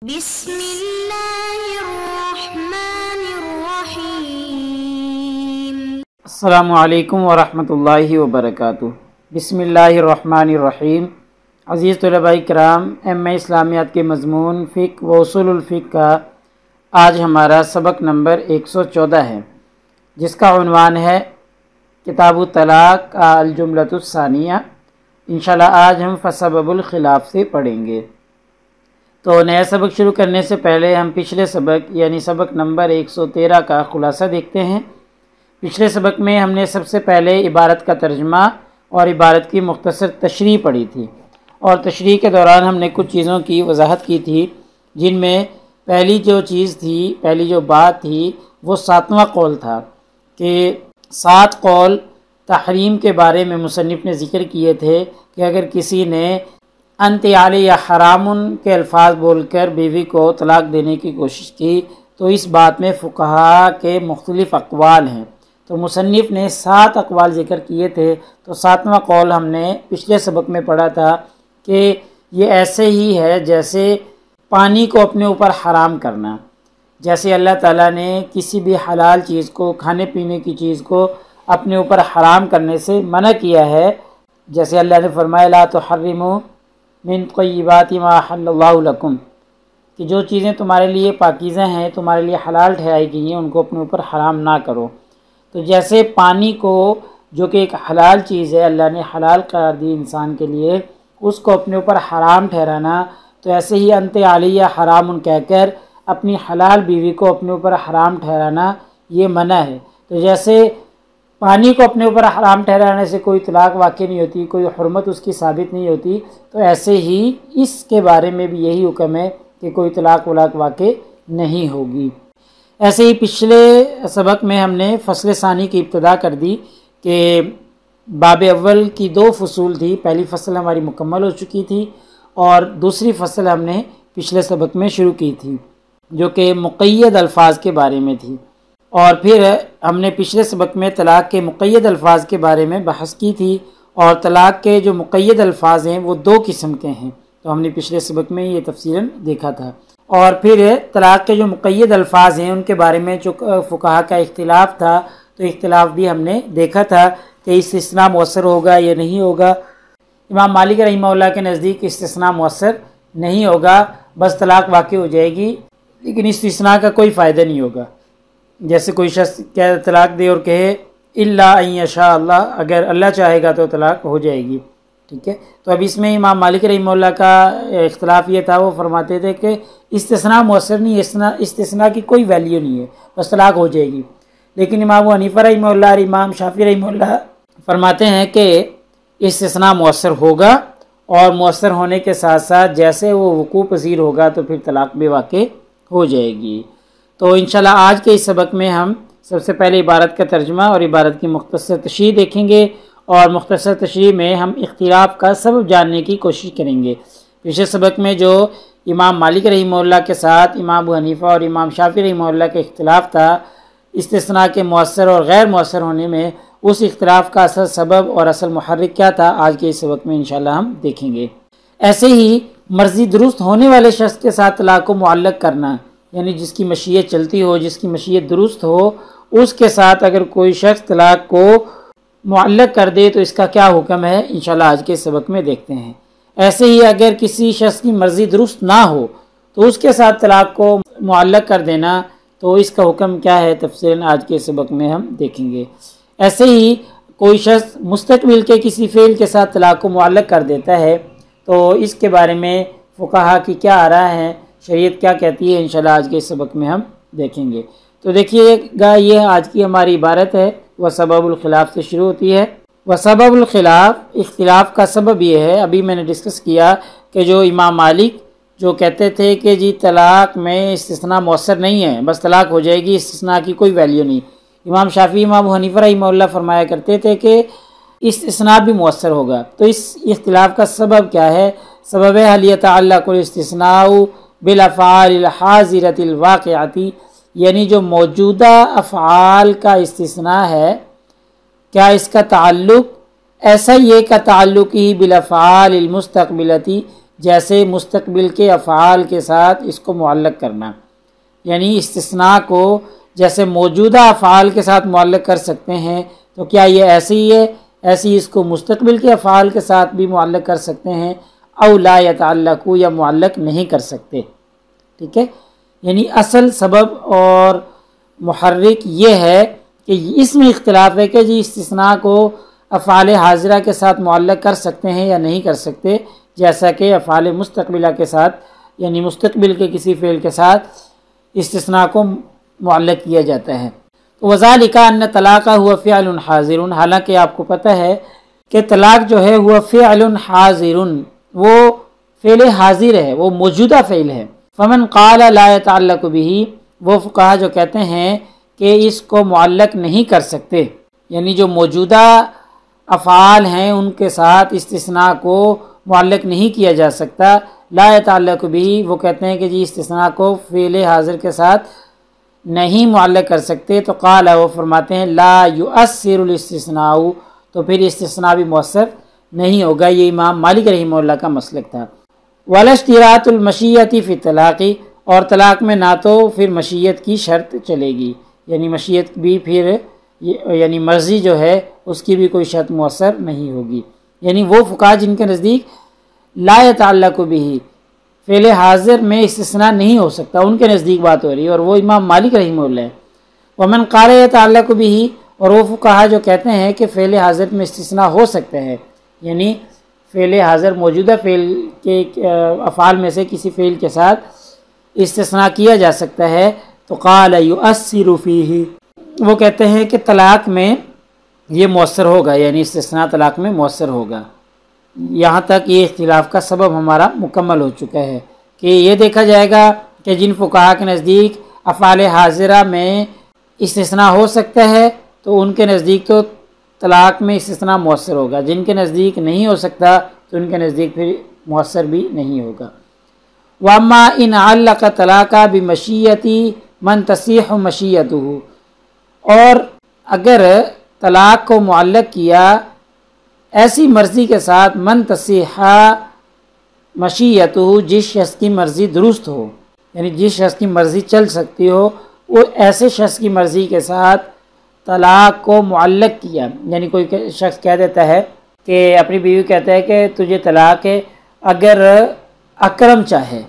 बिस्मिल्लाहिर्रहमानिर्रहीम। अस्सलामु अलैकुम वरहमतुल्लाहि वबरकातुहू। बिस्मिल्लाहिर्रहमानिर्रहीम। अज़ीज़ तलबाए किराम, एम.ए. इस्लामियात के मज़मून फ़िक़्ह व उसूलुल फ़िक़्ह का आज हमारा सबक नंबर 114 है, जिसका उन्वान है किताबु तलाक़ अल जुमलतुस सानिया। इंशाअल्लाह आज हम फ़सबबुल ख़िलाफ़ से पढ़ेंगे। तो नया सबक शुरू करने से पहले हम पिछले सबक यानी सबक नंबर 113 का ख़ुलासा देखते हैं। पिछले सबक में हमने सबसे पहले इबारत का तर्जुमा और इबारत की मुख्तसर तशरीह पढ़ी थी, और तशरीह के दौरान हमने कुछ चीज़ों की वजाहत की थी, जिनमें पहली जो चीज़ थी, पहली जो बात थी, वो 7वां कौल था कि 7 कौल तहरीम के बारे में मुसन्निफ़ ने ज़िक्र किए थे कि अगर किसी ने अंत आले या हरामुन के अल्फाज बोलकर बीवी को तलाक देने की कोशिश की, तो इस बात में फ़ुक़हा के मुख्तलिफ़ अक़वाल हैं। तो मुसन्निफ़ ने 7 अक़वाल ज़िक्र किए थे। तो 7वां कौल हमने पिछले सबक में पढ़ा था कि ये ऐसे ही है जैसे पानी को अपने ऊपर हराम करना। जैसे अल्लाह ताला ने किसी भी हलाल चीज़ को, खाने पीने की चीज़ को अपने ऊपर हराम करने से मना किया है। जैसे अल्लाह ने फरमाया ला तुहर्रिमू मिन तय्यिबाति मा अहल्लल्लाहु लकुम, कि जो चीज़ें तुम्हारे लिए पाकीज़ा हैं, तुम्हारे लिए हलाल ठहराई गई हैं, उनको अपने ऊपर हराम ना करो। तो जैसे पानी को, जो कि एक हलाल चीज़ है, अल्लाह ने हलाल करार दी इंसान के लिए, उसको अपने ऊपर हराम ठहराना, तो ऐसे ही अंत आलिया हराम कहकर अपनी हलाल बीवी को अपने ऊपर हराम ठहराना ये मना है। तो जैसे पानी को अपने ऊपर हराम ठहराने से कोई तलाक वाक़ई नहीं होती, कोई हुर्मत उसकी साबित नहीं होती, तो ऐसे ही इसके बारे में भी यही हुक्म है कि कोई तलाक वलाक वाक़ई नहीं होगी। ऐसे ही पिछले सबक में हमने फ़सल सानी की इब्तिदा कर दी कि बाब अव्वल की 2 फ़सूल थी। पहली फ़सल हमारी मुकम्मल हो चुकी थी और दूसरी फ़सल हमने पिछले सबक में शुरू की थी, जो कि मुक़य्यद अल्फाज के बारे में थी। और फिर हमने पिछले सबक में तलाक़ के मुक़य्यद अल्फाज के बारे में बहस की थी, और तलाक़ के जो मुक़य्यद अल्फाज हैं वो 2 किस्म के हैं। तो हमने पिछले सबक में ये तफ़सीलन देखा था। और फिर तलाक़ के जो मुक़य्यद अल्फाज हैं उनके बारे में जो फ़ुक़हा का इख्तिलाफ़ था, तो इख्तिलाफ़ भी हमने देखा था कि इस्तिस्ना मुअस्सर होगा या नहीं होगा। इमाम मालिक रहमहुल्लाह के नज़दीक इस्तिस्ना मुअस्सर नहीं होगा, बस तलाक़ वाक़ई हो जाएगी, लेकिन इस्तिस्ना का कोई फ़ायदा नहीं होगा। जैसे कोई शख्स क्या तलाक दे और कहे इल्ला अन यशा अल्लाह, अगर अल्लाह चाहेगा तो तलाक हो जाएगी। ठीक है, तो अब इसमें इमाम मालिक रहमहुल्लाह का इख्तिलाफ़ ये था, वो फरमाते थे कि इस्तिस्ना मुअस्सर नहीं, इस्तिस्ना की कोई वैल्यू नहीं है, बस तलाक हो जाएगी। लेकिन इमाम अबू हनीफा रहमहुल्लाह और इमाम शाफ़ी रहमहुल्लाह फरमाते हैं कि इस्तिस्ना मुअस्सर होगा, और मुअस्सर होने के साथ साथ जैसे वो वक़ू पज़ीर होगा तो फिर तलाक भी वाक़ई हो जाएगी। तो इंशाल्लाह आज के इस सबक में हम सबसे पहले इबारत का तर्जुमा और इबारत की मुख्तसर तशरीह देखेंगे, और मुख्तसर तशरीह में हम इख्तिलाफ़ का सबब जानने की कोशिश करेंगे। पिछले सबक में जो इमाम मालिक रहमहुल्लाह के साथ इमाम अबू हनीफा और इमाम शाफ़ी रहमहुल्लाह का इख्तिलाफ़ था इस्तिस्ना के मुअस्सर और गैर मुअस्सर होने में, उस इख्तिलाफ़ का असल सबब और असल मुहर्रिक क्या था, आज के इस सबक में इंशाल्लाह हम देखेंगे। ऐसे ही मर्ज़ी दुरुस्त होने वाले शख्स के साथ तलाक को मुअल्लक़ करना, यानी जिसकी मशीयत चलती हो, जिसकी मशीयत दुरुस्त हो, उसके साथ अगर कोई शख्स तलाक को मुअल्लक़ कर दे तो इसका क्या हुक्म है, इंशाल्लाह आज के सबक में देखते हैं। ऐसे ही अगर किसी शख्स की मर्ज़ी दुरुस्त ना हो तो उसके साथ तलाक को मुअल्लक़ कर देना, तो इसका हुक्म क्या है, तफ़सीलन आज के सबक में हम देखेंगे। ऐसे ही कोई शख्स मुस्तक़बिल के किसी फ़ेल के साथ तलाक को मुअल्लक़ कर देता है, तो इसके बारे में फ़ुक़हा की क्या आरा है, शरीयत क्या कहती है, इंशाल्लाह आज के इस सबक में हम देखेंगे। तो देखिएगा, ये आज की हमारी इबारत है, वह सबबुल ख़िलाफ़ से शुरू होती है। वह सबबुल ख़िलाफ़, इख्तिलाफ़ का सबब ये है, अभी मैंने डिस्कस किया कि जो इमाम मालिक जो कहते थे कि जी तलाक में इस्तिस्ना मुअस्सर नहीं है, बस तलाक हो जाएगी, इस्तिस्ना की कोई वैल्यू नहीं। इमाम शाफ़ी, इमाम अबू हनीफा रहमहुल्लाह फरमाया करते थे कि इस्तिस्ना भी मुअस्सर होगा। तो इस इख्तिलाफ़ का सबब क्या है, सबब है हल यतअल्लक़ुल इस्तिस्नाउ बिल अफ़आलिल हाज़िरतिल वाक़िअती, यानी जो मौजूदा अफ़आल का इस्तिस्ना है, क्या इसका ताल्लुक़ ऐसा ही का ताल्लुक़ ही बिल अफ़आलिल मुस्तक़बिलती, जैसे मुस्तकबिल के अफ़आल के साथ इसको मुअल्लक़ करना, यानी इस्तिस्ना को जैसे मौजूदा अफ़आल के साथ मुअल्लक़ कर सकते हैं, तो क्या ये ऐसे ही है? ऐसे ही इसको मुस्तकबिल के अफ़आल के साथ भी मुअल्लक़ कर सकते हैं। औ ला यतअल्लक़ु, या मुअल्लक़ नहीं कर सकते। ठीक है, यानी असल सबब और मुहर्रिक ये है कि इसमें इख्तिलाफ है कि जी इस्तिस्ना को अफ़आल हाज़िरा के साथ मुअल्लक़ कर सकते हैं या नहीं कर सकते, जैसा कि अफ़आल मुस्तकबिला के साथ, यानी मुस्तकबिल के किसी फ़ेल के साथ इस्तिस्ना को मुअल्लक़ किया जाता है। तो वज़ालिका अन्न तलाक़ा हुआ फ़िअलुन हाज़िरुन, हालांकि आपको पता है कि तलाक़ जो है हुआ फ़िअलुन हाज़िरुन, वो फ़ेल हाज़िर है, वो मौजूदा फ़ेल है। फ़मन क़ाल ला यतअल्लक़ु बिही, वो फ़ुक़हा जो कहते हैं कि इसको मुअल्लक़ नहीं कर सकते, यानी जो मौजूदा अफ़आल हैं उनके साथ इस्तिस्ना को मुअल्लक़ नहीं किया जा सकता। ला यतअल्लक़ु बिही, वो कहते हैं कि जी इस्तिस्ना को फ़ेल हाज़िर के साथ नहीं मुअल्लक़ कर सकते। तो क़ाल, वो फरमाते हैं ला युअस्सिरुल इस्तिस्नाउ, तो फिर इस्तिस्ना भी मुअस्सर नहीं होगा। ये इमाम मालिक रहमहुल्लाह का मसलक था। वला इश्तिरातुल मशीयति फ़ी तलाक़ी, और तलाक़ में ना तो फिर मशीयत की शर्त चलेगी, यानी मशीयत भी फिर यानी मर्ज़ी जो है उसकी भी कोई शर्त मुअस्सर नहीं होगी। यानी वो फ़ुक़हा जिनके नज़दीक ला यतअल्लक़ु बिही, फ़ेल हाज़िर में इस्तिस्ना नहीं हो सकता, उनके नज़दीक बात हो रही है, और वो इमाम मालिक रहमहुल्लाह है। वमन क़ाल यतअल्लक़ु बिही, और वो फ़ुक़हा जो कहते हैं कि फ़ेल हाज़िर में इस्तिस्ना हो सकते हैं, यानी फ़ेल हाज़िर मौजूदा फ़ेल के अफ़आल में से किसी फ़ेल के साथ इस्तिस्ना किया जा सकता है। तो क़ाल युअस्सिरु फ़ीही, वो कहते हैं कि तलाक़ में ये मुअस्सर होगा, यानी इस्तिस्ना तलाक़ में मुअस्सर होगा। यहाँ तक ये इख्तिलाफ़ का सबब हमारा मुकम्मल हो चुका है कि ये देखा जाएगा कि जिन फ़ुक़हा के नज़दीक अफ़आल हाज़िरा में इस्तिस्ना हो सकता है तो उनके नज़दीक तो तलाक़ में इस्तिस्ना मुअस्सर होगा, जिनके नज़दीक नहीं हो सकता तो उनके नज़दीक फिर मुअस्सर भी नहीं होगा। वम्मा इन अल्लक़ तलाक़ा बिमशीयति मन तसीह मशीयतुहु, और अगर तलाक़ को मुअल्लक़ किया ऐसी मर्ज़ी के साथ मन तसीहा मशीयतुहु, जिस शख्स की मर्ज़ी दुरुस्त हो, यानी जिस शख्स की मर्ज़ी चल सकती हो, वो ऐसे शख्स की मर्ज़ी के साथ तलाक़ को मुअल्लक़ किया। यानी कोई शख्स कह देता है कि अपनी बीवी कहता है कि तुझे तलाक़ है, अगर अकरम चाहे,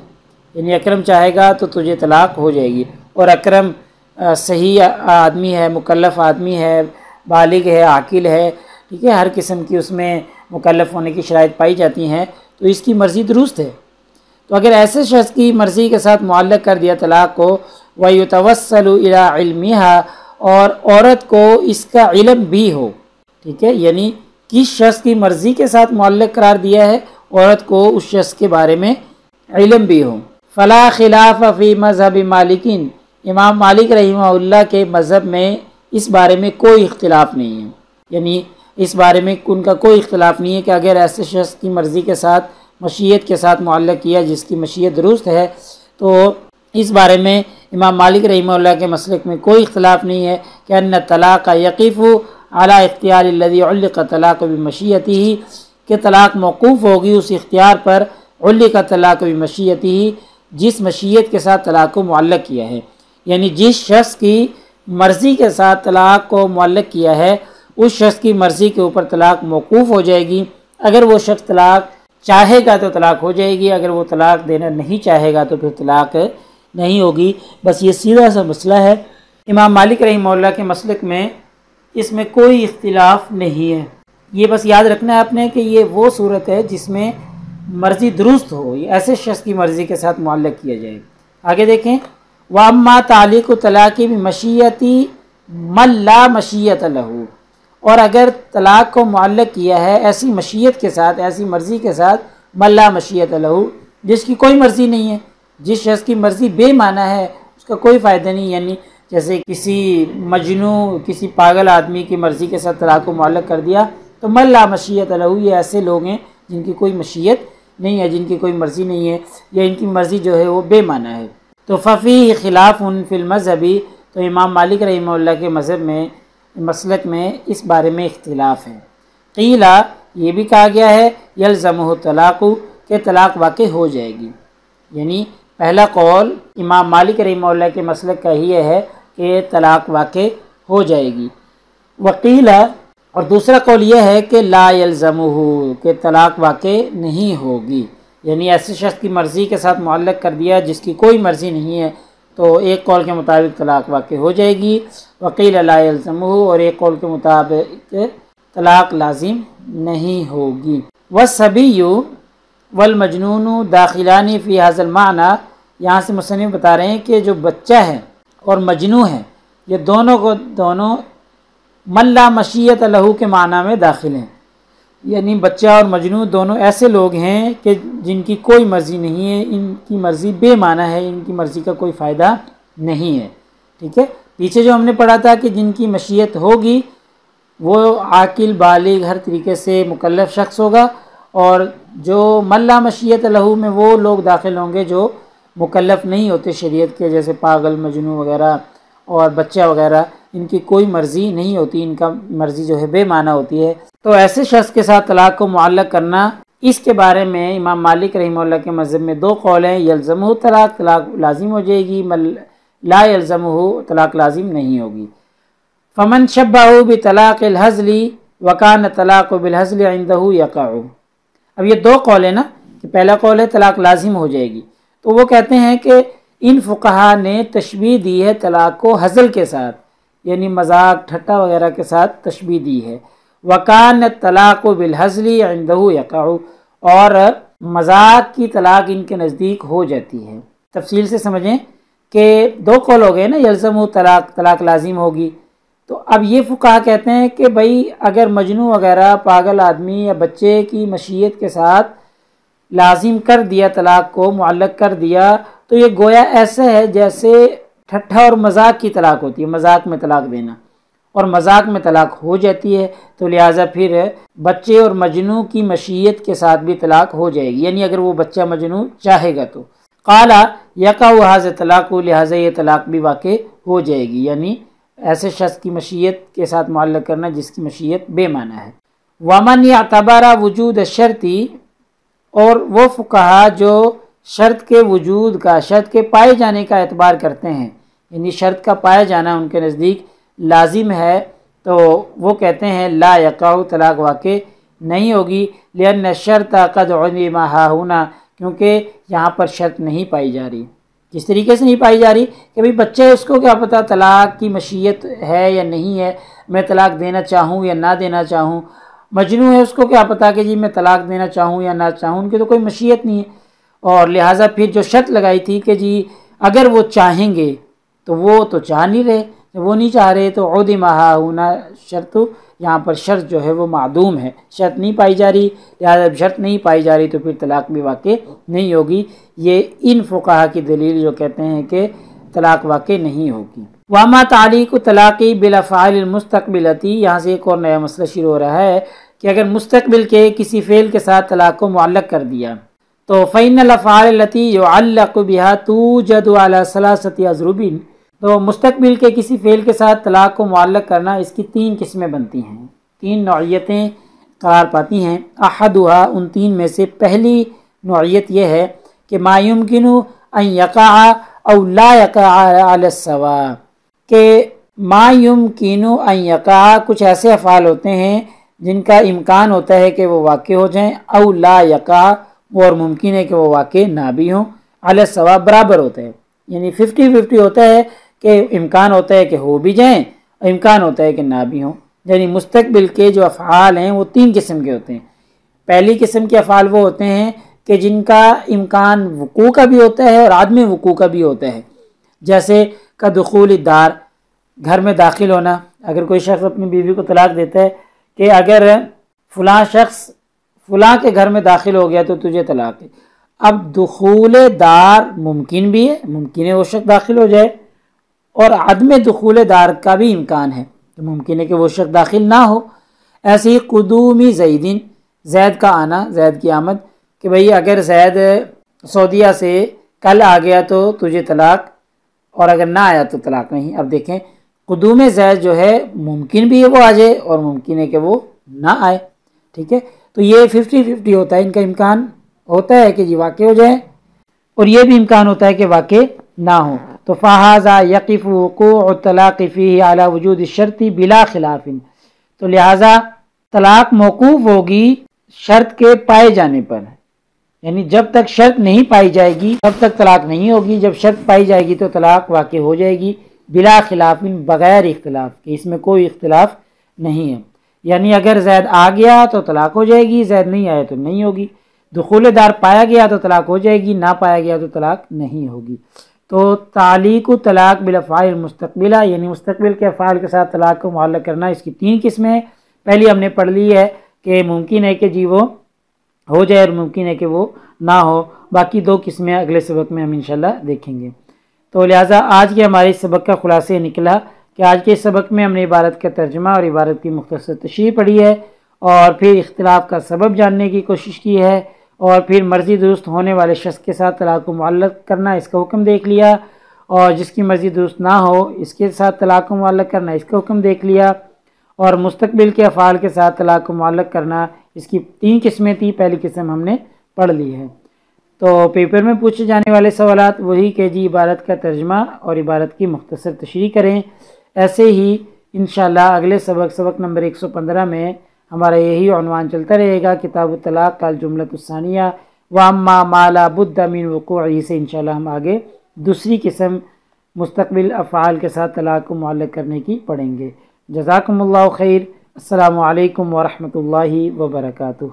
यानी अकरम चाहेगा तो तुझे तलाक़ हो जाएगी, और अकरम सही आदमी है, मुकल्लफ़ आदमी है, बालिग है, आकिल है, ठीक है, हर किस्म की उसमें मुकल्लफ़ होने की शराइत पाई जाती हैं, तो इसकी मर्ज़ी दुरुस्त है। तो अगर ऐसे शख्स की मर्ज़ी के साथ मुअल्लक़ कर दिया तलाक़ को, व युतवस्सलु इला इल्मिहा, और औरत को इसका इल्म भी हो, ठीक है, यानी किस शख्स की मर्ज़ी के साथ मुअल्लक़ करार दिया है, औरत को उस शख्स के बारे में इल्म भी हो। फ़ला खिलाफ़ फ़ी मज़हब मालिकिन, इमाम मालिक रहमहुल्लाह के मज़हब में इस बारे में कोई इख्तिलाफ़ नहीं है, यानी इस बारे में उनका कोई इख्तिलाफ़ नहीं है कि अगर ऐसे शख्स की मर्ज़ी के साथ मशीयत के साथ मुअल्लक़ किया जिसकी मशीयत दुरुस्त है, तो इस बारे में इमाम मालिक रहमहुल्लाह के मसलक में कोई इख्तिलाफ़ नहीं है कि अन्न तलाक़ यक़िफ़ु अला इख्तियार अल्लज़ी उल्लिक़ तलाक़ बिमशीयतिही, कि तलाक़ मौक़ूफ़ होगी उस इख्तियार पर उल्लिक़ तलाक़ बिमशीयतिही, जिस मशीयत के साथ तलाक़ को मुअल्लक़ किया है, यानी जिस शख्स की मर्ज़ी के साथ तलाक़ को मुअल्लक़ किया है उस शख्स की मर्ज़ी के ऊपर तलाक़ मौक़ूफ़ हो जाएगी। अगर वो शख्स तलाक़ चाहेगा तो तलाक़ हो जाएगी, अगर वो तलाक़ देना नहीं चाहेगा तो फिर तलाक़ नहीं होगी। बस ये सीधा सा मसला है। इमाम मालिक रहमहुल्लाह के मसलक में इसमें कोई इख्तिलाफ़ नहीं है। ये बस याद रखना है आपने कि ये वो सूरत है जिसमें मर्ज़ी दुरुस्त हो, ऐसे शख्स की मर्ज़ी के साथ मुअल्लक़ किया जाए। आगे देखें, वम्मा तालिक़ु तलाक़ी बिमशीयति मन ला मशीयत लहू, और अगर तलाक़ को मुअल्लक़ किया है ऐसी मशीयत के साथ, ऐसी मर्ज़ी के साथ, मन ला मशीयत लहू, जिसकी कोई मर्ज़ी नहीं है, जिस शख्स की मर्ज़ी बेमाना है, उसका कोई फ़ायदा नहीं, यानी जैसे किसी मजनू, किसी पागल आदमी की मर्ज़ी के साथ तलाक़ को मुअल्लक़ कर दिया, तो मन ला मशीयत लहू, ये ऐसे लोग हैं जिनकी कोई मशीयत नहीं है, जिनकी कोई मर्ज़ी नहीं है, या इनकी मर्ज़ी जो है वो बेमाना है। तो फ़फ़ी खिलाफ़ुन फ़िल मज़हबी, तो इमाम मालिक रहमहुल्लाह के मज़हब में, मसलक में इस बारे में इख्तिलाफ़ है। क़ीला, ये भी कहा गया है, यल्ज़मुहु तलाक़ु, कि तलाक वाक़ई हो जाएगी। यानी पहला कौल इमाम मालिक रहमतुल्लाह के मसलक का ही है कि तलाक वाक़ई हो जाएगी। वकीला और दूसरा कौल यह है कि ला यल्ज़मुहु, कि तलाक वाक़ई नहीं होगी। यानी ऐसे शख्स की मर्ज़ी के साथ मुअल्लक़ कर दिया जिसकी कोई मर्ज़ी नहीं है, तो एक कौल के मुताबिक तलाक वाक़ई हो जाएगी। वकील ला यल्ज़मुहु, और एक कौल के मुताबिक तलाक लाजिम नहीं होगी। वस्सबिय्यु वल मजनूनु दाखिलानी फ़ी हाज़ल माना, यहाँ से मुसन्निफ़ बता रहे हैं कि जो बच्चा है और मजनू है ये दोनों मल्ला मशीयत लहू के माना में दाखिल हैं। यानी बच्चा और मजनू दोनों ऐसे लोग हैं कि जिनकी कोई मर्ज़ी नहीं है, इनकी मर्ज़ी बेमाना है, इनकी मर्ज़ी का कोई फ़ायदा नहीं है। ठीक है, पीछे जो हमने पढ़ा था कि जिनकी मशीयत होगी वो आकिल बालिग हर तरीके से मुकल्लफ शख्स होगा, और जो मल्ला मशीयत लहू में वो लोग दाखिल होंगे जो मुकल्लफ नहीं होते शरीयत के, जैसे पागल, मजनू वगैरह और बच्चा वगैरह, इनकी कोई मर्ज़ी नहीं होती, इनका मर्ज़ी जो है बेमाना होती है। तो ऐसे शख्स के साथ तलाक को मुअल्लक़ करना, इसके बारे में इमाम मालिक रहमतुल्लाह के मज़हब में दो कौल हैं। यल्ज़मुहु तलाक, तलाक लाजिम हो जाएगी, ला यल्ज़मुहु, तलाक लाजिम नहीं होगी। फ़मन शब्बहु बितलाक़िल हज़्ली वकान तलाक़ु बिल हज़्ली इंदहु यक़अउ। अब ये दो कौल है ना, कि पहला कौल है तलाक लाजिम हो जाएगी, तो वो कहते हैं कि इन फ़ुक़हा ने तशबीह दी है तलाक को हज़ल के साथ, यानी मजाक ठट्टा वगैरह के साथ तशबीह दी है। वकान तलाक़ु बिल हज़्ली इंदहु यक़अउ, और मजाक की तलाक इनके नज़दीक हो जाती है। तफसील से समझें कि दो कौल हो गए ना, यल्ज़मु तलाक, तलाक लाजिम होगी। तो अब ये फ़ुक़हा कहते हैं कि भाई अगर मजनू वगैरह पागल आदमी या बच्चे की मशीयत के साथ लाजिम कर दिया, तलाक को मुअल्लक़ कर दिया, तो ये गोया ऐसा है जैसे ठट्ठा और मजाक की तलाक होती है, मजाक में तलाक देना, और मजाक में तलाक हो जाती है, तो लिहाजा फिर बच्चे और मजनू की मशीयत के साथ भी तलाक हो जाएगी। यानी अगर वो बच्चा मजनू चाहेगा तो क़ाला यक़अउ हाज़ा तलाक़, लिहाजा ये तलाक भी वाक़ई हो जाएगी। यानी ऐसे शख्स की मशीयत के साथ मुअल्लक़ करना जिसकी मशीयत बेमाना है। वमन यअतबरा वजूद शर्ती, और वो फ़ुक़हा जो शर्त के वजूद का, शर्त के पाए जाने का एतबार करते हैं, यानी शर्त का पाया जाना उनके नज़दीक लाजिम है, तो वो कहते हैं ला यक़अउ, तलाक वाक़ई नहीं होगी। लिअन्न शर्त क़द उलिमा हाहुना, क्योंकि यहाँ पर शर्त नहीं पाई जा रही। जिस तरीके से नहीं पाई जा रही कि भाई बच्चे है, उसको क्या पता तलाक की मशीयत है या नहीं है, मैं तलाक देना चाहूँ या ना देना चाहूँ। मजनू है, उसको क्या पता कि जी मैं तलाक देना चाहूँ या ना चाहूँ, उनकी तो कोई मशीयत नहीं है। और लिहाजा फिर जो शर्त लगाई थी कि जी अगर वो चाहेंगे, तो वो तो चाह नहीं रहे, वो नहीं चाह रहे, तो उदिमा हाहुना शर्त, यहाँ पर शर्त जो है वो मादूम है, शर्त नहीं पाई जा रही। लिहाजा जब शर्त नहीं पाई जा रही तो फिर तलाक भी वाक़ई नहीं होगी। ये इन फ़ुक़हा की दलील जो कहते हैं कि तलाक वाक़ई नहीं होगी। वामा तालीक़ु तलाक़ी बिलअफ़आलिल मुस्तक़बिलती, यहाँ से एक और नया मसला शुरू हो रहा है कि अगर मुस्तक़बिल के किसी फ़ेल के साथ तलाक को मुअल्लक़ कर दिया, तो फ़इन्नल अफ़आल लती युअल्लक़ु बिहा तूजदु अला सलासति अज़रुबिन, तो मुस्तक़बिल के किसी फ़ेल के साथ तलाक को मुअल्लक़ करना, इसकी तीन किस्में बनती हैं, तीन नौइयतें करार पाती हैं। अहदुहा, उन तीन में से पहली नौइयत यह है कि मा युमकिनु अन यक़अ औ ला यक़अ अला सवा, कि मा युमकिनु अन यक़अ, कुछ ऐसे अफ़आल होते हैं जिनका इम्कान होता है कि वो वाक़ई हो जाएं, औ ला यक़अ, और मुमकिन है कि वो वाक़ई ना भी हों, अला सवा, बराबर होता है, यानी 50-50 होता है कि इम्कान होता है कि हो भी जाएं, इम्कान होता है कि ना भी हों। यानी मुस्तक़बिल के जो अफ़आल हैं वो तीन किस्म के होते हैं। पहली किस्म के अफ़आल वो होते हैं कि जिनका इम्कान वक़ू का भी होता है और आदमी वक़ू का भी होता है, जैसे का दुख़ूल दार, घर में दाखिल होना। अगर कोई शख्स अपनी बीवी को तलाक देता है कि अगर फ़लाँ शख्स फ़लाँ के घर में दाखिल हो गया तो तुझे तलाक है। अब दुख़ूल दार मुमकिन भी है, मुमकिन है वो शख्स दाखिल हो जाए, और आदम दुख़ूल दार का भी इम्कान है, तो मुमकिन है कि वो शख्स दाखिल ना हो। ऐसे ही कुदूमी ज़ैदिन, ज़ैद का आना, ज़ैद की आमद, कि भाई अगर ज़ैद सऊदीया से कल आ गया तो तुझे तलाक, और अगर ना आया तो तलाक नहीं। अब देखें कुदूम ज़ैद जो है मुमकिन भी है वो आ जाए और मुमकिन है कि वो ना आए। ठीक है, तो ये 50-50 होता है इनका इम्कान होता है कि जी वाक़ हो जाए और ये भी इम्कान होता है कि वाक़ ना हो। तो फ़हाज़ा यक़िफ़ वक़ूअ तलाक़ फ़ीही अला वजूद शर्ती बिला खिलाफ़िन, तो लिहाजा तलाक़ मौकूफ़ होगी शर्त के पाए जाने पर, यानी जब तक शर्त नहीं पाई जाएगी तब तक तलाक़ नहीं होगी, जब शर्त पाई जाएगी तो तलाक़ वाक़ हो जाएगी बिला खिलाफ़िन, बग़ैर इख्तिलाफ़ के, इसमें कोई इख्तिलाफ़ नहीं है। यानी अगर ज़ैद आ गया तो तलाक़ हो जाएगी, ज़ैद नहीं आया तो नहीं होगी। दुखूल दार पाया गया तो तलाक़ हो जाएगी, ना पाया गया तो तलाक़ नहीं होगी। तो तालीक़ु तलाक़ बिल अफ़आल मुस्तक़बिला, यानी मुस्तक़बिल के अफ़आल के साथ तलाक़ को मुअल्लक़ करना, इसकी 3 किस्में हैं। पहली हमने पढ़ ली है कि मुमकिन है कि जी वो हो जाए और मुमकिन है कि वो ना हो। बाकी 2 किस्में अगले सबक में हम इंशाल्लाह देखेंगे। तो लिहाजा आज के हमारे इस सबक का खुलासा निकला कि आज के सबक में हमने इबारत का तर्जुमा और इबारत की मुख्तसर तशरीह पढ़ी है और फिर इख्तिलाफ का सबब जानने की कोशिश की है और फिर मर्ज़ी दुरुस्त होने वाले शख्स के साथ तलाक़ को मुअल्लक़ करना, इसका हुक्म देख लिया, और जिसकी मर्ज़ी दुरुस्त ना हो इसके साथ तलाक़ को मुअल्लक़ करना, इसका हुक्म देख लिया, और मुस्तक़बिल के अफ़आल के साथ तलाक़ को मुअल्लक़ करना, इसकी 3 किस्में थी। पहली किस्म हमने पढ़ ली है। तो पेपर में पूछे जाने वाले सवालात वही कि जी इबारत का तर्जुमा और इबारत की मुख्तसर तशरीह करें। ऐसे ही इंशाअल्लाह अगले सबक नंबर 115 में हमारा यही उन्वान चलता रहेगा, किताबुत तलाक़ अल जुमलतुस सानिया व अम्मा मा ला बुद्दा मिन वक़ूഇही से इंशाअल्लाह हम आगे दूसरी किस्म मुस्तक़बिल अफ़आल के साथ तलाक़ को मुअल्लक़ करने की पढ़ेंगे। जज़ाकुमुल्लाहु खैर। अस्सलामु अलैकुम व रहमतुल्लाहि व बरकातुहू।